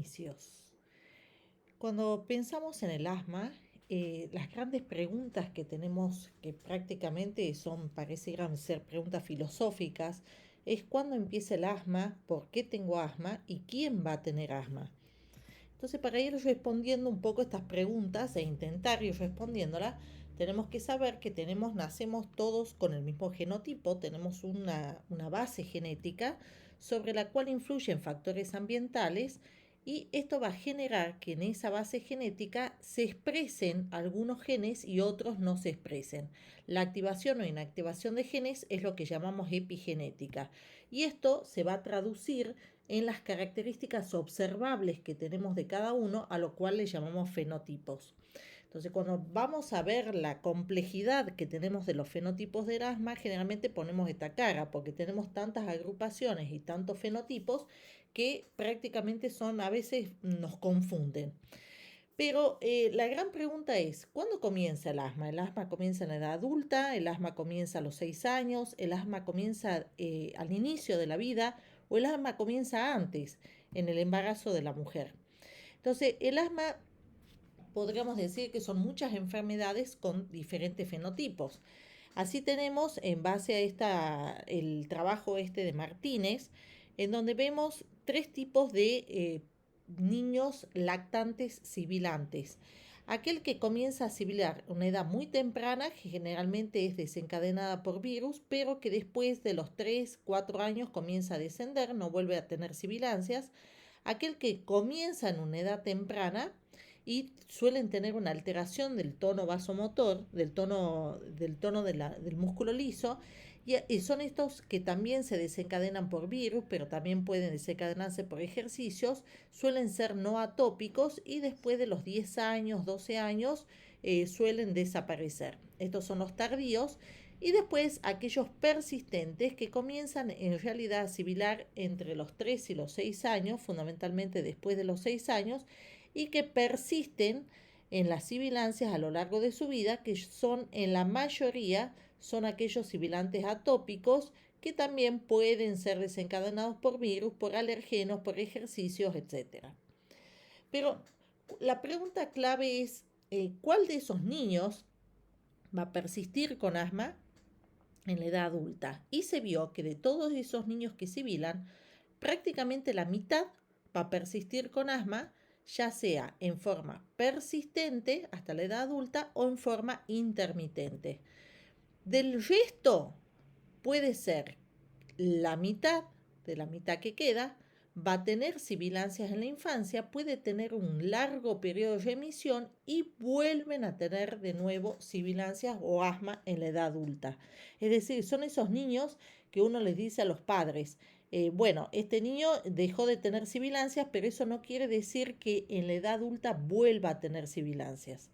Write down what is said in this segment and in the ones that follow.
Inicios. Cuando pensamos en el asma, las grandes preguntas que tenemos, que prácticamente parecieran ser preguntas filosóficas, es cuándo empieza el asma, por qué tengo asma y quién va a tener asma. Entonces, para ir respondiendo un poco estas preguntas e intentar ir respondiéndolas, tenemos que saber que nacemos todos con el mismo genotipo, tenemos una base genética sobre la cual influyen factores ambientales y esto va a generar que en esa base genética se expresen algunos genes y otros no se expresen. La activación o inactivación de genes es lo que llamamos epigenética y esto se va a traducir en las características observables que tenemos de cada uno, a lo cual le llamamos fenotipos. Entonces, cuando vamos a ver la complejidad que tenemos de los fenotipos del asma, generalmente ponemos esta cara, porque tenemos tantas agrupaciones y tantos fenotipos que prácticamente a veces nos confunden. Pero la gran pregunta es, ¿cuándo comienza el asma? ¿El asma comienza en la edad adulta? ¿El asma comienza a los 6 años? ¿El asma comienza al inicio de la vida? ¿O el asma comienza antes, en el embarazo de la mujer? Entonces, el asma podríamos decir que son muchas enfermedades con diferentes fenotipos. Así tenemos, en base a el trabajo de Martínez, en donde vemos tres tipos de niños lactantes sibilantes. Aquel que comienza a sibilar a una edad muy temprana, que generalmente es desencadenada por virus, pero que después de los 3, 4 años comienza a descender, no vuelve a tener sibilancias. Aquel que comienza en una edad temprana y suelen tener una alteración del tono vasomotor, del músculo liso, y son estos que también se desencadenan por virus, pero también pueden desencadenarse por ejercicios, suelen ser no atópicos y después de los 10 años, 12 años, suelen desaparecer. Estos son los tardíos. Y después aquellos persistentes que comienzan en realidad a sibilar entre los 3 y los 6 años, fundamentalmente después de los 6 años, y que persisten en las sibilancias a lo largo de su vida, que son en la mayoría son aquellos sibilantes atópicos que también pueden ser desencadenados por virus, por alergenos, por ejercicios, etcétera. Pero la pregunta clave es, ¿cuál de esos niños va a persistir con asma en la edad adulta? Y se vio que de todos esos niños que sibilan, prácticamente la mitad va a persistir con asma, ya sea en forma persistente hasta la edad adulta o en forma intermitente. Del resto, puede ser la mitad de la mitad que queda, va a tener sibilancias en la infancia, puede tener un largo periodo de remisión y vuelven a tener de nuevo sibilancias o asma en la edad adulta. Es decir, son esos niños que uno les dice a los padres, bueno, este niño dejó de tener sibilancias, pero eso no quiere decir que en la edad adulta vuelva a tener sibilancias.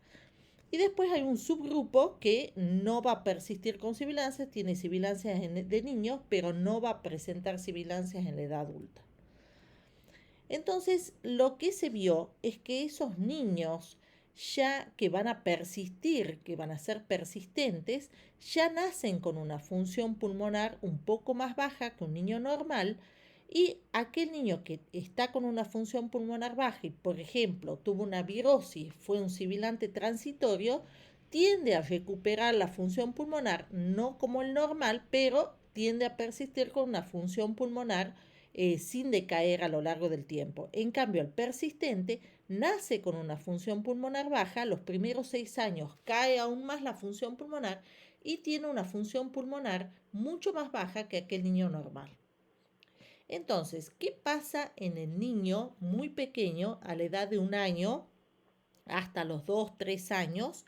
Y después hay un subgrupo que no va a persistir con sibilancias, tiene sibilancias de niños, pero no va a presentar sibilancias en la edad adulta. Entonces, lo que se vio es que esos niños ya que van a persistir, que van a ser persistentes, ya nacen con una función pulmonar un poco más baja que un niño normal, y aquel niño que está con una función pulmonar baja y, por ejemplo, tuvo una virosis, fue un sibilante transitorio, tiende a recuperar la función pulmonar, no como el normal, pero tiende a persistir con una función pulmonar sin decaer a lo largo del tiempo. En cambio, el persistente nace con una función pulmonar baja, los primeros 6 años cae aún más la función pulmonar y tiene una función pulmonar mucho más baja que aquel niño normal. Entonces, ¿qué pasa en el niño muy pequeño a la edad de un año hasta los 2, 3 años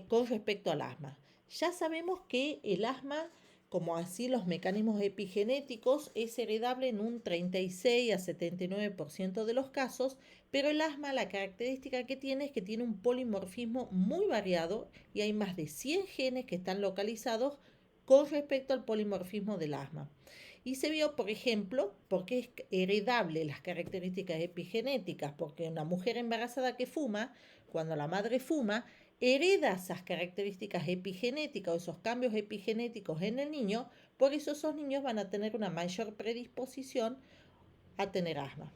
con respecto al asma? Ya sabemos que el asma, como así los mecanismos epigenéticos, es heredable en un 36 a 79% de los casos, pero el asma, la característica que tiene es que tiene un polimorfismo muy variado y hay más de 100 genes que están localizados con respecto al polimorfismo del asma. Y se vio, por ejemplo, porque es heredable las características epigenéticas, porque una mujer embarazada que fuma, cuando la madre fuma, hereda esas características epigenéticas o esos cambios epigenéticos en el niño, por eso esos niños van a tener una mayor predisposición a tener asma.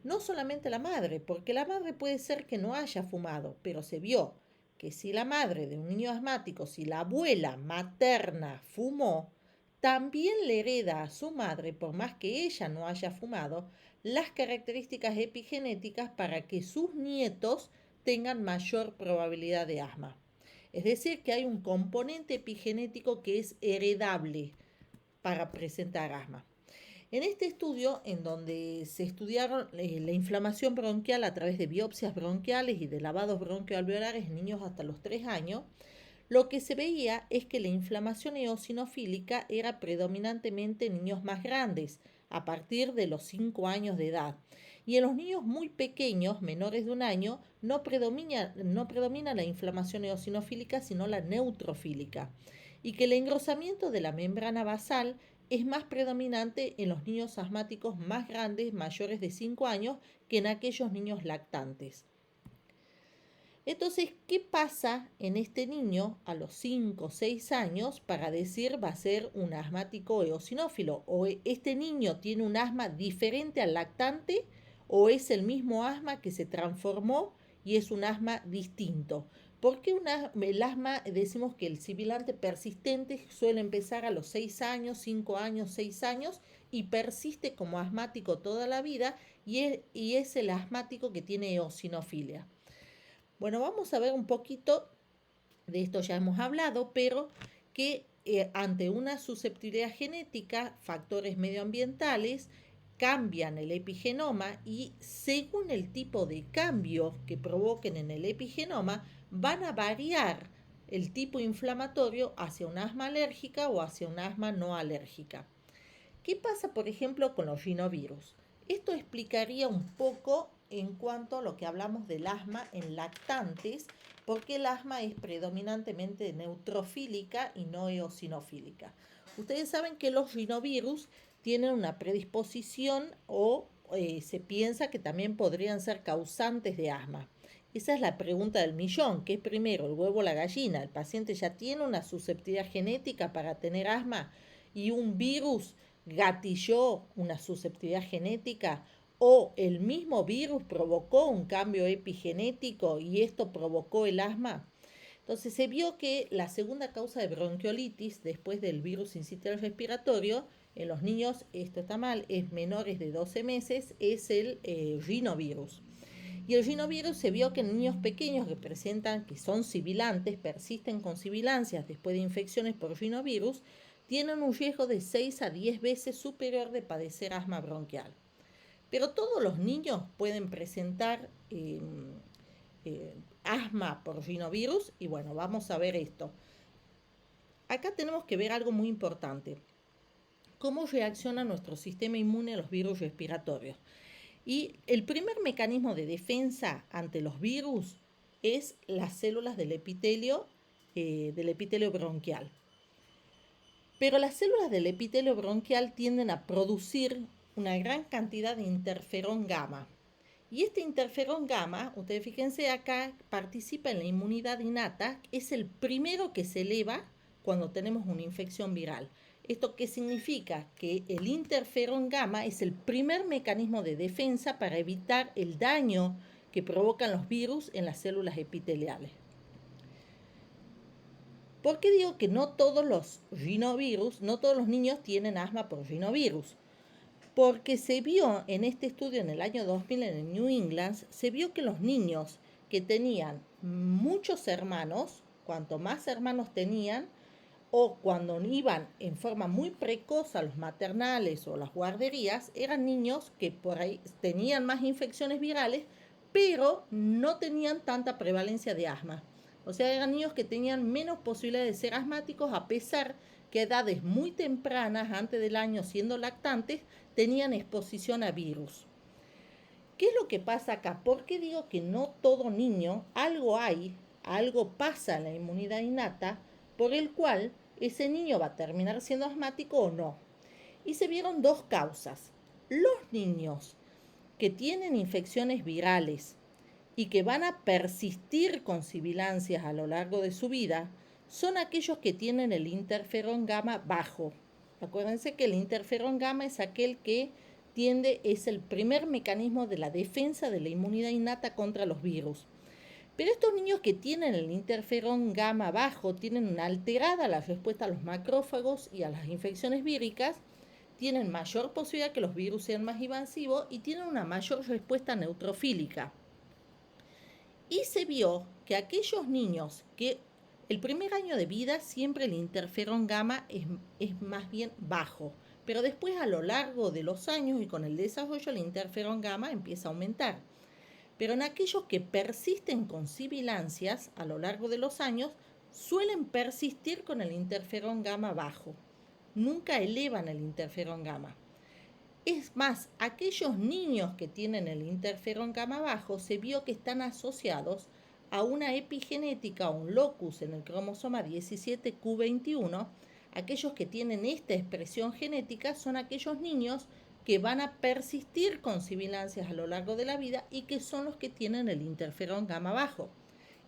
No solamente la madre, porque la madre puede ser que no haya fumado, pero se vio que si la madre de un niño asmático, si la abuela materna fumó, también le hereda a su madre, por más que ella no haya fumado, las características epigenéticas para que sus nietos tengan mayor probabilidad de asma. Es decir, que hay un componente epigenético que es heredable para presentar asma. En este estudio, en donde se estudiaron la inflamación bronquial a través de biopsias bronquiales y de lavados bronquioalveolares en niños hasta los 3 años, lo que se veía es que la inflamación eosinofílica era predominantemente en niños más grandes, a partir de los 5 años de edad. Y en los niños muy pequeños, menores de un año, no predomina la inflamación eosinofílica, sino la neutrofílica. Y que el engrosamiento de la membrana basal es más predominante en los niños asmáticos más grandes, mayores de 5 años, que en aquellos niños lactantes. Entonces, ¿qué pasa en este niño a los 5 o 6 años para decir va a ser un asmático eosinófilo? ¿O este niño tiene un asma diferente al lactante o es el mismo asma que se transformó y es un asma distinto? Porque el asma, decimos que el sibilante persistente suele empezar a los 6 años, 5 años, 6 años y persiste como asmático toda la vida y es el asmático que tiene eosinofilia. Bueno, vamos a ver un poquito, de esto ya hemos hablado, pero que ante una susceptibilidad genética, factores medioambientales cambian el epigenoma y según el tipo de cambio que provoquen en el epigenoma, van a variar el tipo inflamatorio hacia un asma alérgica o hacia un asma no alérgica. ¿Qué pasa, por ejemplo, con los rinovirus? Esto explicaría un poco en cuanto a lo que hablamos del asma en lactantes, porque el asma es predominantemente neutrofílica y no eosinofílica. Ustedes saben que los rinovirus tienen una predisposición o se piensa que también podrían ser causantes de asma. Esa es la pregunta del millón, ¿qué es primero, el huevo o la gallina? ¿El paciente ya tiene una susceptibilidad genética para tener asma y un virus gatilló una susceptibilidad genética o el mismo virus provocó un cambio epigenético y esto provocó el asma? Entonces se vio que la segunda causa de bronquiolitis después del virus sincitial respiratorio en los niños, esto está mal, es menores de 12 meses, es el rinovirus. Y el rinovirus se vio que en niños pequeños que son sibilantes, persisten con sibilancias después de infecciones por rinovirus, tienen un riesgo de 6 a 10 veces superior de padecer asma bronquial. Pero todos los niños pueden presentar asma por rinovirus y bueno, vamos a ver esto. Acá tenemos que ver algo muy importante. ¿Cómo reacciona nuestro sistema inmune a los virus respiratorios? Y el primer mecanismo de defensa ante los virus es las células del epitelio bronquial. Pero las células del epitelio bronquial tienden a producir una gran cantidad de interferón gamma. Y este interferón gamma, ustedes fíjense acá, participa en la inmunidad innata, es el primero que se eleva cuando tenemos una infección viral. ¿Esto qué significa? Que el interferón gamma es el primer mecanismo de defensa para evitar el daño que provocan los virus en las células epiteliales. ¿Por qué digo que no todos los rinovirus, no todos los niños tienen asma por rinovirus? Porque se vio en este estudio en el año 2000 en el New England, se vio que los niños que tenían muchos hermanos, cuanto más hermanos tenían, o cuando iban en forma muy precoz a los maternales o las guarderías, eran niños que por ahí tenían más infecciones virales, pero no tenían tanta prevalencia de asma. O sea, eran niños que tenían menos posibilidades de ser asmáticos a pesar que a edades muy tempranas, antes del año siendo lactantes, tenían exposición a virus. ¿Qué es lo que pasa acá? ¿Por qué digo que no todo niño, algo pasa en la inmunidad innata por el cual ese niño va a terminar siendo asmático o no? Y se vieron dos causas. Los niños que tienen infecciones virales y que van a persistir con sibilancias a lo largo de su vida son aquellos que tienen el interferón gamma bajo. Acuérdense que el interferón gamma es aquel que es el primer mecanismo de la defensa de la inmunidad innata contra los virus. Pero estos niños que tienen el interferón gamma bajo tienen una alterada la respuesta a los macrófagos y a las infecciones víricas, tienen mayor posibilidad que los virus sean más invasivos y tienen una mayor respuesta neutrofílica. Y se vio que aquellos niños que el primer año de vida siempre el interferón gamma es más bien bajo, pero después a lo largo de los años y con el desarrollo el interferón gamma empieza a aumentar. Pero en aquellos que persisten con sibilancias a lo largo de los años, suelen persistir con el interferón gamma bajo. Nunca elevan el interferón gamma. Es más, aquellos niños que tienen el interferón gamma bajo se vio que están asociados a una epigenética o un locus en el cromosoma 17q21. Aquellos que tienen esta expresión genética son aquellos niños que van a persistir con sibilancias a lo largo de la vida y que son los que tienen el interferón gamma bajo.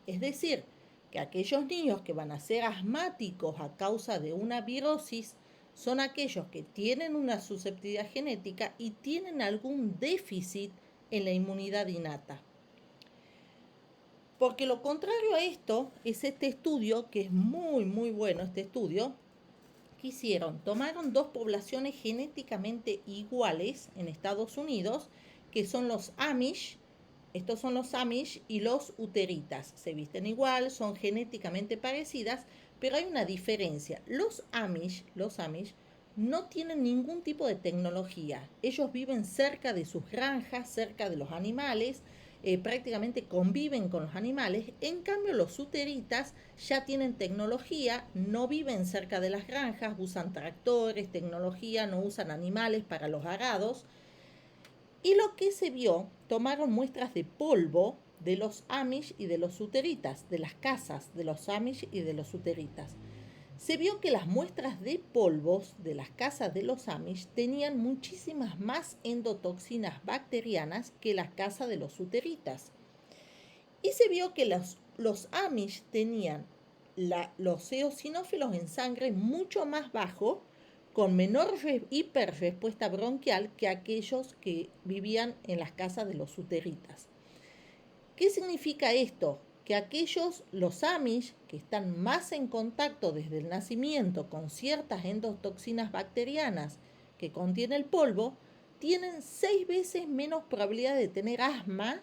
Es decir, que aquellos niños que van a ser asmáticos a causa de una virosis son aquellos que tienen una susceptibilidad genética y tienen algún déficit en la inmunidad innata. Porque lo contrario a esto es este estudio, que es muy bueno este estudio, que hicieron, tomaron dos poblaciones genéticamente iguales en Estados Unidos, que son los Amish, estos son los Amish y los Uteritas, se visten igual, son genéticamente parecidas, pero hay una diferencia. Los Amish no tienen ningún tipo de tecnología. Ellos viven cerca de sus granjas, cerca de los animales, prácticamente conviven con los animales. En cambio, los Uteritas ya tienen tecnología, no viven cerca de las granjas, usan tractores, tecnología, no usan animales para los arados. Y lo que se vio, tomaron muestras de polvo de los Amish y de los Uteritas, de las casas de los Amish y de los Uteritas. Se vio que las muestras de polvos de las casas de los Amish tenían muchísimas más endotoxinas bacterianas que las casas de los Uteritas. Y se vio que los Amish tenían los eosinófilos en sangre mucho más bajo, con menor hiperrespuesta bronquial que aquellos que vivían en las casas de los Uteritas. ¿Qué significa esto? Que aquellos, los Amish, que están más en contacto desde el nacimiento con ciertas endotoxinas bacterianas que contiene el polvo, tienen 6 veces menos probabilidad de tener asma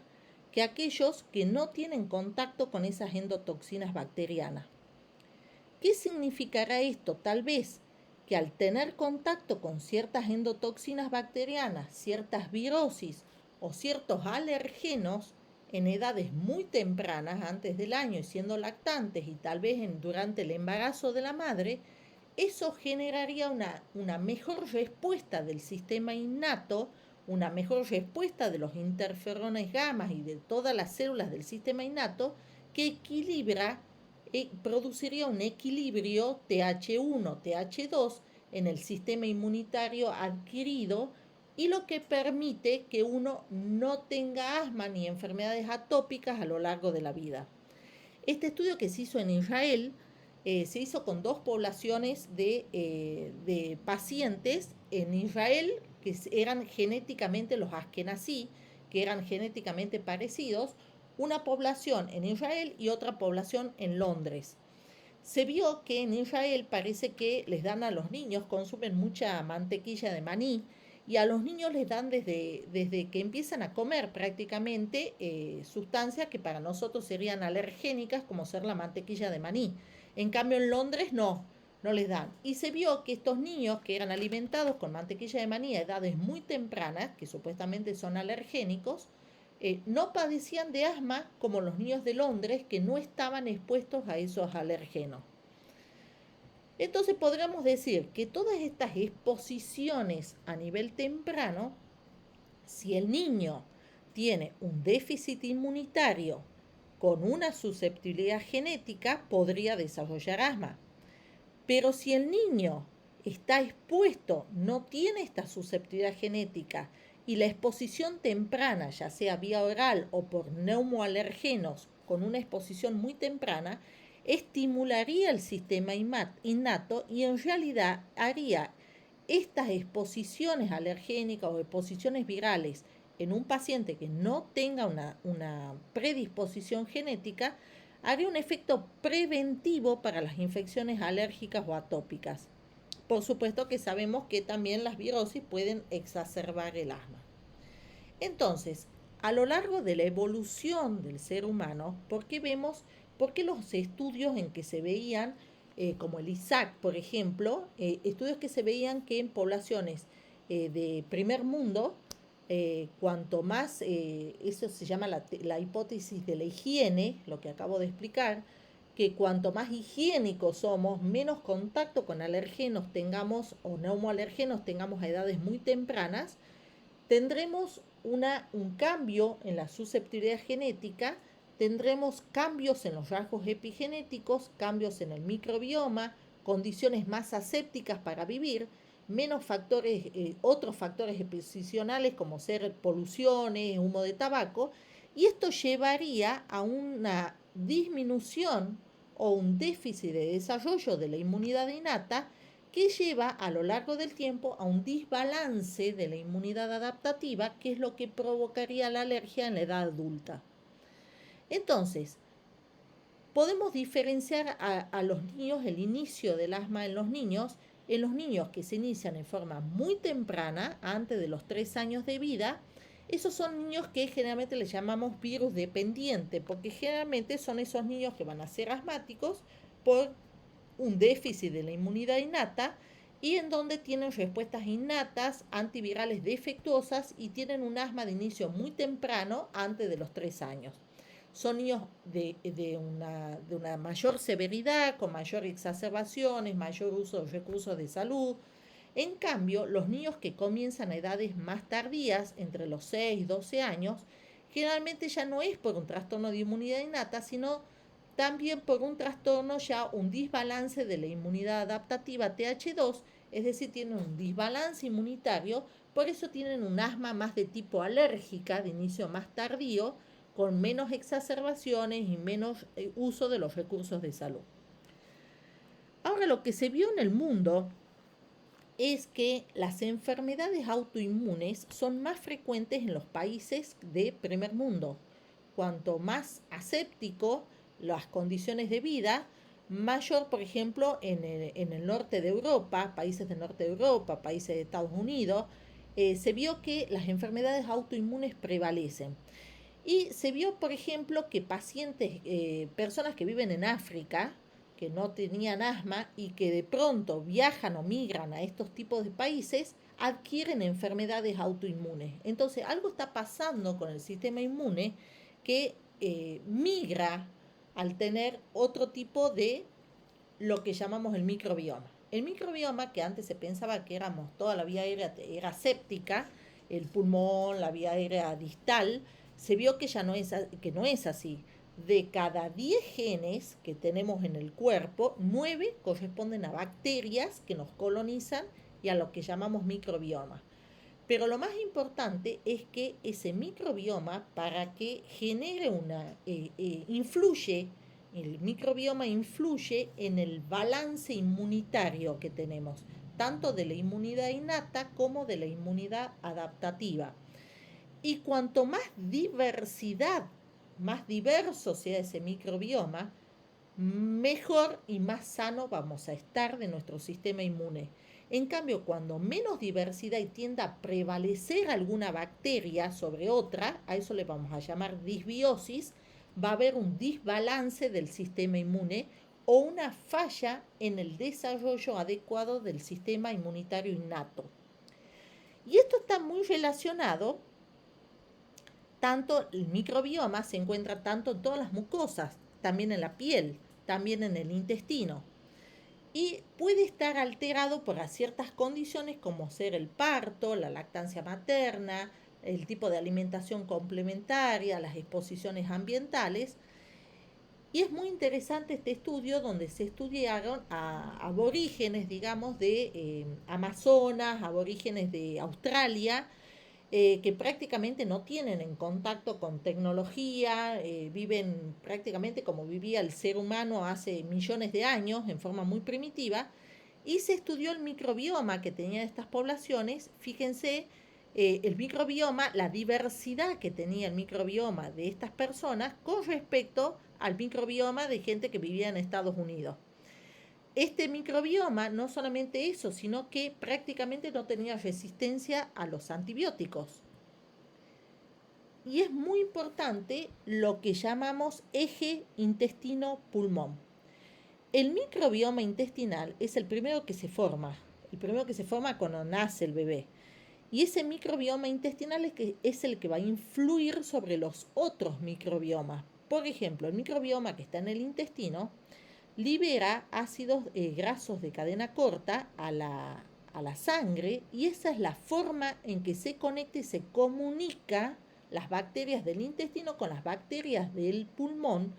que aquellos que no tienen contacto con esas endotoxinas bacterianas. ¿Qué significará esto? Tal vez que al tener contacto con ciertas endotoxinas bacterianas, ciertas virosis o ciertos alergenos, en edades muy tempranas, antes del año y siendo lactantes y tal vez durante el embarazo de la madre, eso generaría una mejor respuesta del sistema innato, una mejor respuesta de los interferones gamma y de todas las células del sistema innato que produciría un equilibrio TH1, TH2 en el sistema inmunitario adquirido, y lo que permite que uno no tenga asma ni enfermedades atópicas a lo largo de la vida. Este estudio que se hizo en Israel se hizo con dos poblaciones de pacientes en Israel que eran genéticamente los Askenazí, que eran genéticamente parecidos, una población en Israel y otra población en Londres. Se vio que en Israel parece que les dan a los niños, consumen mucha mantequilla de maní, y a los niños les dan desde que empiezan a comer prácticamente sustancias que para nosotros serían alergénicas, como ser la mantequilla de maní. En cambio en Londres no les dan. Y se vio que estos niños que eran alimentados con mantequilla de maní a edades muy tempranas, que supuestamente son alergénicos, no padecían de asma como los niños de Londres, que no estaban expuestos a esos alérgenos. Entonces podríamos decir que todas estas exposiciones a nivel temprano, si el niño tiene un déficit inmunitario con una susceptibilidad genética, podría desarrollar asma. Pero si el niño está expuesto, no tiene esta susceptibilidad genética, y la exposición temprana, ya sea vía oral o por neumoalergenos, con una exposición muy temprana, estimularía el sistema innato y en realidad haría estas exposiciones alergénicas o exposiciones virales en un paciente que no tenga una predisposición genética, haría un efecto preventivo para las infecciones alérgicas o atópicas. Por supuesto que sabemos que también las virosis pueden exacerbar el asma. Entonces, a lo largo de la evolución del ser humano, por qué los estudios en que se veían, como el ISAC, por ejemplo, estudios que se veían que en poblaciones de primer mundo, cuanto más, eso se llama la hipótesis de la higiene, lo que acabo de explicar, que cuanto más higiénicos somos, menos contacto con alergenos tengamos o neumoalergenos tengamos a edades muy tempranas, tendremos un cambio en la susceptibilidad genética, tendremos cambios en los rasgos epigenéticos, cambios en el microbioma, condiciones más asépticas para vivir, menos factores, otros factores exposicionales como ser poluciones, humo de tabaco, y esto llevaría a una disminución o un déficit de desarrollo de la inmunidad innata que lleva a lo largo del tiempo a un desbalance de la inmunidad adaptativa, que es lo que provocaría la alergia en la edad adulta. Entonces, podemos diferenciar a los niños, el inicio del asma en los niños que se inician en forma muy temprana, antes de los 3 años de vida. Esos son niños que generalmente les llamamos virus dependiente, porque generalmente son esos niños que van a ser asmáticos por un déficit de la inmunidad innata y en donde tienen respuestas innatas antivirales defectuosas y tienen un asma de inicio muy temprano, antes de los 3 años. Son niños de una mayor severidad, con mayor exacerbaciones, mayor uso de recursos de salud. En cambio, los niños que comienzan a edades más tardías, entre los 6 y 12 años, generalmente ya no es por un trastorno de inmunidad innata, sino también por un trastorno, ya un desbalance de la inmunidad adaptativa TH2, es decir, tienen un desbalance inmunitario, por eso tienen un asma más de tipo alérgica, de inicio más tardío, con menos exacerbaciones y menos uso de los recursos de salud. Ahora, lo que se vio en el mundo es que las enfermedades autoinmunes son más frecuentes en los países de primer mundo. Cuanto más aséptico las condiciones de vida, mayor, por ejemplo, en el norte de Europa, países del norte de Europa, países de Estados Unidos, se vio que las enfermedades autoinmunes prevalecen. Y se vio, por ejemplo, que pacientes, personas que viven en África, que no tenían asma y que de pronto viajan o migran a estos tipos de países, adquieren enfermedades autoinmunes. Entonces, algo está pasando con el sistema inmune que migra al tener otro tipo de lo que llamamos el microbioma. El microbioma, que antes se pensaba que éramos toda la vía aérea era séptica, el pulmón, la vía aérea distal, se vio que ya no es así. De cada 10 genes que tenemos en el cuerpo, 9 corresponden a bacterias que nos colonizan y a lo que llamamos microbioma. Pero lo más importante es que ese microbioma, para que genere el microbioma influye en el balance inmunitario que tenemos, tanto de la inmunidad innata como de la inmunidad adaptativa. Y cuanto más diversidad, más diverso sea ese microbioma, mejor y más sano vamos a estar de nuestro sistema inmune. En cambio, cuando menos diversidad y tienda a prevalecer alguna bacteria sobre otra, a eso le vamos a llamar disbiosis, va a haber un desbalance del sistema inmune o una falla en el desarrollo adecuado del sistema inmunitario innato. Y esto está muy relacionado, tanto el microbioma se encuentra tanto en todas las mucosas, también en la piel, también en el intestino. Y puede estar alterado por ciertas condiciones como ser el parto, la lactancia materna, el tipo de alimentación complementaria, las exposiciones ambientales. Y es muy interesante este estudio donde se estudiaron a aborígenes, digamos, de Amazonas, aborígenes de Australia, que prácticamente no tienen en contacto con tecnología, viven prácticamente como vivía el ser humano hace millones de años, en forma muy primitiva, y se estudió el microbioma que tenían estas poblaciones. Fíjense, el microbioma, la diversidad que tenía el microbioma de estas personas con respecto al microbioma de gente que vivía en Estados Unidos. Este microbioma, no solamente eso, sino que prácticamente no tenía resistencia a los antibióticos. Y es muy importante lo que llamamos eje intestino-pulmón. El microbioma intestinal es el primero que se forma cuando nace el bebé. Y ese microbioma intestinal es el que va a influir sobre los otros microbiomas. Por ejemplo, el microbioma que está en el intestino libera ácidos grasos de cadena corta a la sangre, y esa es la forma en que se conecta y se comunica las bacterias del intestino con las bacterias del pulmón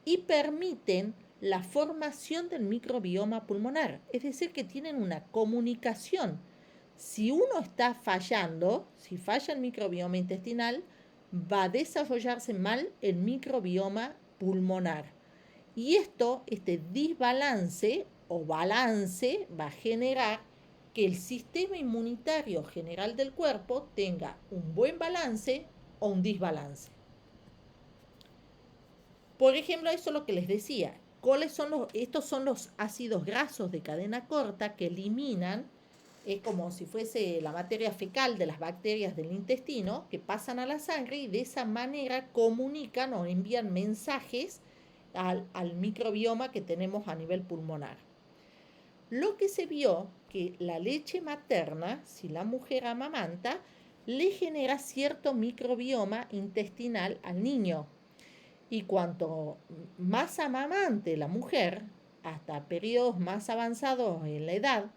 y permiten la formación del microbioma pulmonar. Es decir, que tienen una comunicación. Si uno está fallando, si falla el microbioma intestinal, va a desarrollarse mal el microbioma pulmonar. Y este desbalance o balance va a generar que el sistema inmunitario general del cuerpo tenga un buen balance o un desbalance. Por ejemplo, eso es lo que les decía. Estos son los ácidos grasos de cadena corta que eliminan, es como si fuese la materia fecal de las bacterias del intestino, que pasan a la sangre y de esa manera comunican o envían mensajes al microbioma que tenemos a nivel pulmonar. Lo que se vio que la leche materna, si la mujer amamanta, le genera cierto microbioma intestinal al niño. Y cuanto más amamante la mujer, hasta periodos más avanzados en la edad,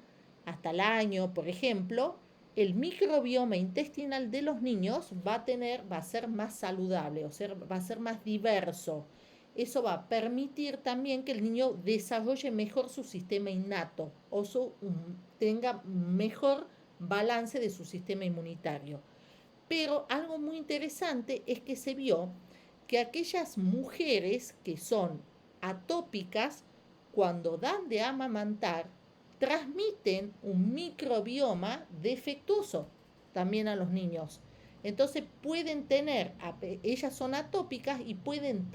hasta el año, por ejemplo, el microbioma intestinal de los niños va a ser más saludable, va a ser más diverso. Eso va a permitir también que el niño desarrolle mejor su sistema innato o tenga mejor balance de su sistema inmunitario. Pero algo muy interesante es que se vio que aquellas mujeres que son atópicas, cuando dan de amamantar, transmiten un microbioma defectuoso también a los niños. Entonces ellas son atópicas y pueden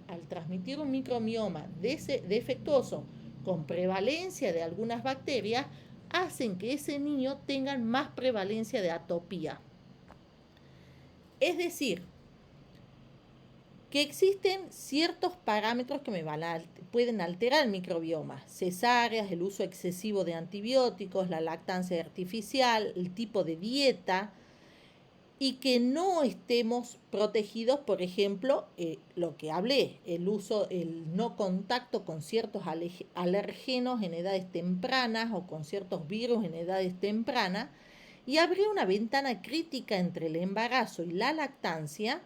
al transmitir un microbioma defectuoso con prevalencia de algunas bacterias, hacen que ese niño tenga más prevalencia de atopía. Es decir, que existen ciertos parámetros que pueden alterar el microbioma: cesáreas, el uso excesivo de antibióticos, la lactancia artificial, el tipo de dieta, y que no estemos protegidos, por ejemplo, lo que hablé, el no contacto con ciertos alergenos en edades tempranas o con ciertos virus en edades tempranas, y habría una ventana crítica entre el embarazo y la lactancia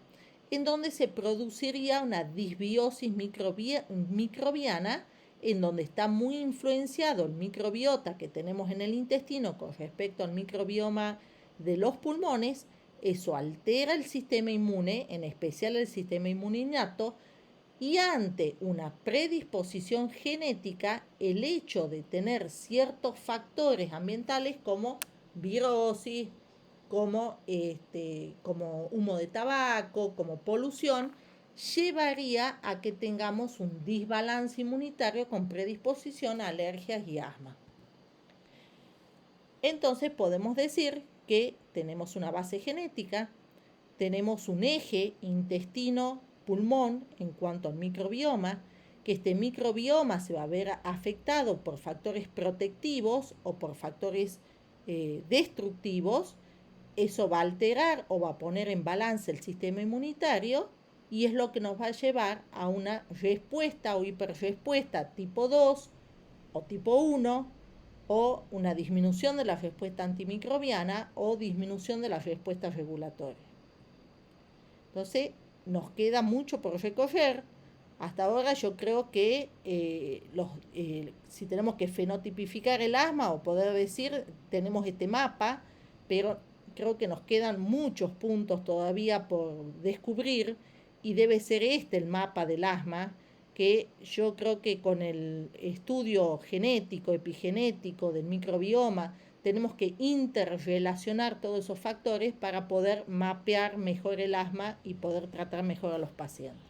en donde se produciría una disbiosis microbiana, en donde está muy influenciado el microbiota que tenemos en el intestino con respecto al microbioma de los pulmones. Eso altera el sistema inmune, en especial el sistema inmune innato, y ante una predisposición genética, el hecho de tener ciertos factores ambientales como virosis, como humo de tabaco, como polución, llevaría a que tengamos un desbalance inmunitario con predisposición a alergias y asma. Entonces podemos decir que tenemos una base genética, tenemos un eje intestino-pulmón en cuanto al microbioma, que este microbioma se va a ver afectado por factores protectivos o por factores destructivos. Eso va a alterar o va a poner en balance el sistema inmunitario, y es lo que nos va a llevar a una respuesta o hiperrespuesta tipo 2 o tipo 1, o una disminución de la respuesta antimicrobiana o disminución de la respuesta regulatoria. Entonces, nos queda mucho por recorrer. Hasta ahora yo creo que si tenemos que fenotipificar el asma o poder decir, tenemos este mapa, pero creo que nos quedan muchos puntos todavía por descubrir, y debe ser el mapa del asma, que yo creo que con el estudio genético, epigenético del microbioma, tenemos que interrelacionar todos esos factores para poder mapear mejor el asma y poder tratar mejor a los pacientes.